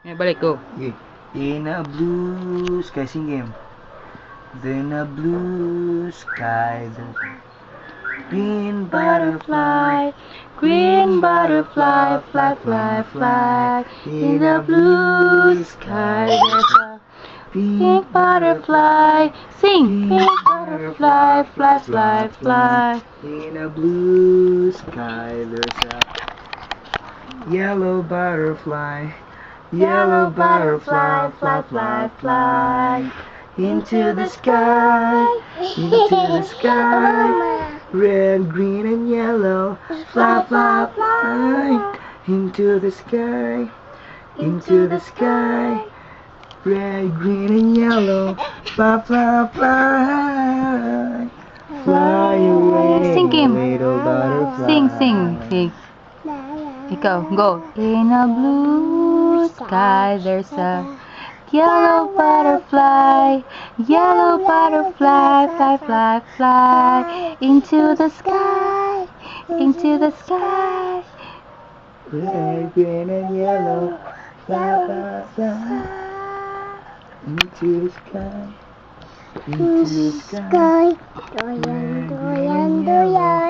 Balik ko. Okay. In a blue sky, sing game. In a blue sky, there's a green butterfly, fly, fly, fly. In a blue sky, there's a pink butterfly. Sing! Pink butterfly, fly, fly, fly. In a blue sky, there's a yellow butterfly. Yellow butterfly, fly, fly, fly. Into the sky, into the sky. Red, green, and yellow, fly, fly, fly. Into the sky, into the sky. Red, green, and yellow, fly, fly, fly. Fly away, Sing, Kim. little butterfly. Sing. Ikaw, go. In a blue sky, there's a yellow butterfly, fly, fly, fly, into the sky, Red, green, and yellow, fly, fly, fly. Into the sky, into the sky. Red, green, and yellow.